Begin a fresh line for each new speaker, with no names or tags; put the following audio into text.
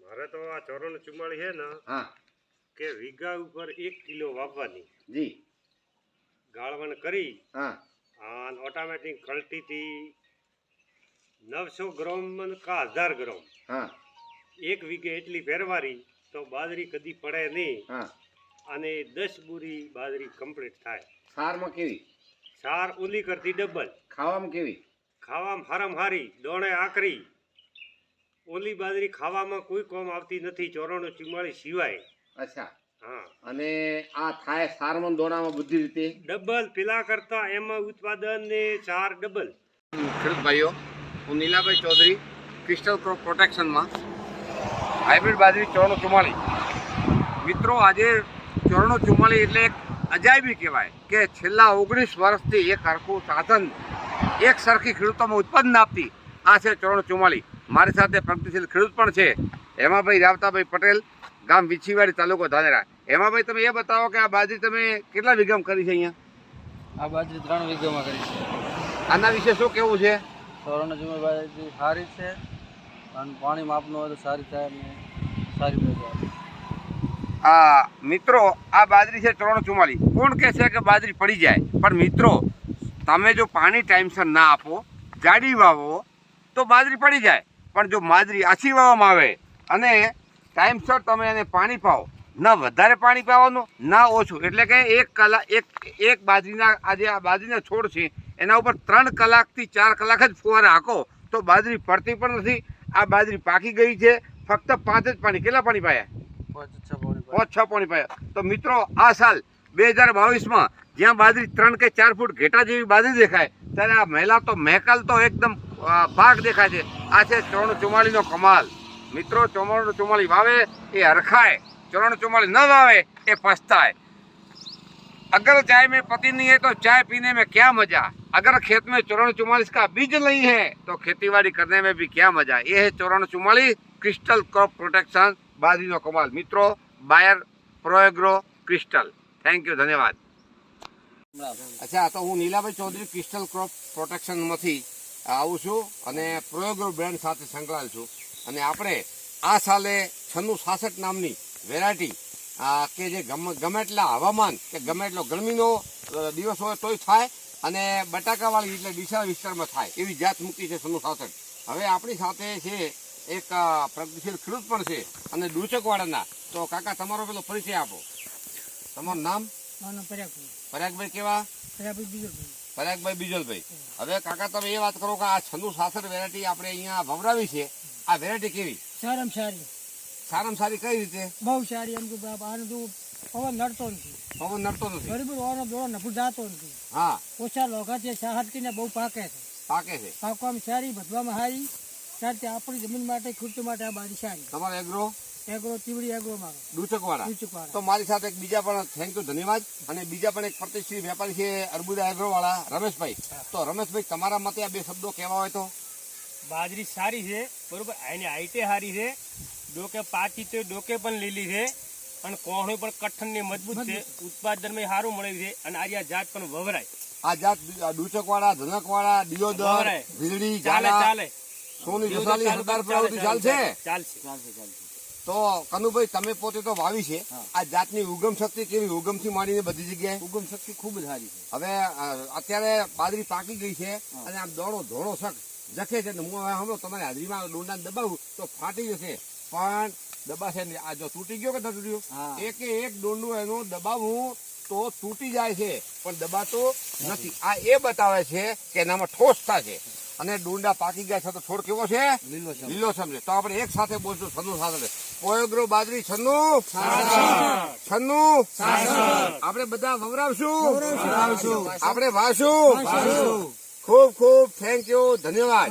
મારે તો આ 94 છે ને
હા
કે વીઘા ઉપર 1 કિલો વાવવાની
જી
ગાળવણ કરી
હા
અને ઓટોમેટિક કલ્ટીથી 900 ગ્રામ કા 1000 ગ્રામ
હા
એક વીઘે એટલી ફેરવારી તો બાજરી કદી પડે નહીં
હા
અને 10 બુરી બાજરી કમ્પ્લીટ થાય.
સારમાં કેવી
સાર ઓલી કરતી ડબલ,
ખાવામાં કેવી
ખાવામાં હારામ હારી, દોણે આકરી. ઓલી બાજરી ખાવામાં કોઈ કોમ આવતી નથી 94 સિવાય.
અચ્છા
હા
અને આ થાય સારમાં દોણામાં બધી રીતે
ડબલ પેલા કરતા એમાં ઉત્પાદન ને ચાર ડબલ.
ખેડૂત ભાઈઓ હું નીલાભાઈ ચૌધરી ક્રિસ્ટલ ક્રોપ પ્રોટેક્શનમાં હાઇબ્રિડ બાજરી 94 મિત્રો આજે 94 એટલે એક અજાયબી કહેવાય કે છેલ્લા 19 વર્ષથી એક હરખું સાધન એક સરખી ખેડૂતોમાં ઉત્પાદન આપતી આ છે 94. મારી સાથે પ્રગતિશીલ ખેડૂત પણ છે હેમાભાઈ રાવતાભાઈ પટેલ, ગામ વિછીવાડી, તાલુકો ધાનેરા. હેમાભાઈ, તમે એ બતાવો કે આ બાજરી તમે કેટલા વીઘામાં કરી છે અહીંયા?
આ બાજરી 3 વીઘામાં કરી છે.
આના વિશે શું કહેવું છે?
94 બાજરી સારી છે અને પાણી માપનું હોય તો સારી થાય અને સારી પેદાશ.
મિત્રો આ બાજરી છે 94. કોણ કહે છે કે બાજરી પડી જાય, પણ મિત્રો તમે જો પાણી ટાઈમસર ના આપો, જાડી વાવો તો બાજરી પડી જાય. પણ જો બાજરી આછી વાવવામાં આવે અને ટાઈમસર તમે એને પાણી પાવો, ના વધારે પાણી પાવાનું ના ઓછું, એટલે કે 1 કલાક એક બાજરીના આજે આ બાજરીના છોડ છે એના ઉપર 3 કલાકથી 4 કલાક જ ફુવારા હાંકો તો બાજરી પડતી પણ નથી. આ બાજરી પાકી ગઈ છે, ફક્ત 5 જ પાણી. કેટલા પાણી પાયા? 5-6 પાણી પાયા. તો મિત્રો આ સાલ 2022માં જ્યાં બાજરી 3 કે 4 ફૂટ ઘેટા જેવી બાજરી દેખાય ત્યારે આ મહિલા તો મહેકલ તો એકદમ ભાગ દેખાય છે. આ છે 94નો કમાલ. મિત્રો 94 વાવે એ હરખાય, 94 ન વાવે એ પछताए. अगर चाय में पति नहीं है तो चाय पीने में क्या मजा. अगर खेत में 94 का बीज नहीं है तो खेतीबाड़ी करने में भी क्या मजा. ये है 94 क्रिस्टल क्रॉप प्रोटेक्शन बाजरीનો કમાલ. મિત્રો બાયર પ્રોએગ્રો ક્રિસ્ટલ. થેન્ક યુ, ધન્યવાદ. અચ્છા, તો હું નીલાભાઈ ચૌધરી ક્રિસ્ટલ ક્રોપ પ્રોટેક્શનમાંથી આવું છું અને પ્રોએગ્રો બ્રાન્ડ સાથે સંકળાયેલ છું. અને આપણે આ સાલે 9666 નામની વેરાયટી કે જે ગમે એટલા હવામાન કે ગમે એટલો ગરમીનો દિવસ હોય તોય થાય અને બટાકાવાળી એટલે ડીસા વિસ્તારમાં થાય એવી જાત મૂકી છે 9666. હવે આપણી સાથે છે એક પ્રગતિશીલ ખેડૂત પણ છે અને ડૂચકવાડાના. તો કાકા તમારો પેલો પરિચય આપો. તમારું નામ? પરાગભાઈ. કેવા? પરાગભાઈ બીજલભાઈ. હવે કાકા તમે એ વાત કરો કે આ 9666 વેરાયટી આપણે અહીંયા વવરાવી છે, આ વેરાયટી કેવી?
સારામાં સારી.
સારામાં સારી કઈ રીતે?
બહુ સારી. એમ કે આનો જો પવન નડતો નથી.
પવન નડતો નથી.
બરાબર. ઓનો દોડો નફું જાતો નથી.
હા.
ઓછા લોખા છે, સાહટકીને બહુ પાકે છે.
પાકે છે.
પાકવામાં સારી, વધવામાં સારી. સાથે આપણી જમીન માટે, ખેડૂતો માટે આ બાજરી સારી.
તમારો એગ્રો
તીવડી એગ્રો મારો
ડૂચકવાડા. તો મારી સાથે એક બીજા પણ થેન્ક યુ, ધન્યવાદ. અને બીજા પણ એક પ્રતિષ્ઠિત વેપારી છે અર્બુદા એગ્રો વાળા રમેશભાઈ. તો રમેશભાઈ, તમારા મતે આ બે શબ્દો કહેવા હોય તો?
બાજરી સારી છે, બરોબર. એની હાઈટે સારી છે, ડોકે પાકી તો ડોકે પણ લીલી છે અને કોહણી પણ કઠણ ને મજબૂત છે. ઉત્પાદન માં સારું મળે છે અને આજે આ જાત પણ વવરાય.
આ જાત ડૂચકવાડા, ધનકવાડા, દિયોદર, ભીલડી, ચાલે સોની જસાલી સરદાર પ્રવૃત્તિ ચાલશે. તો કનુભાઈ, તમે પોતે તો વાવી છે, આ જાતની ઉગમ શક્તિ કેવી? ઉગમથી માંડીને બધી જગ્યાએ
ઉગમ શક્તિ ખૂબ જ સારી છે.
હવે અત્યારે બાજરી પાકી ગઈ છે અને આમ ધોળો શક જખે છે. હું હમણાં તમારી હાજરીમાં ડોંડા દબાવું તો ફાટી જશે, પણ દબાશે નહીં. આ જો તૂટી ગયો કે ન તૂટ્યું? એક ડોંડું એનું દબાવવું તો તૂટી જાય છે પણ દબાતો નથી. આ એ બતાવે છે કે એનામાં ઠોસતા છે અને ડુંડા પાકી ગયા છે. તો છોડ કેવો છે? લીલોછમ છે. તો આપણે એક સાથે બોલશું 9666. પ્રોએગ્રો બાજરી 9666. આપણે બધા વવરાવશું, આપણે વાવશું. ખૂબ ખૂબ થેન્ક યુ, ધન્યવાદ.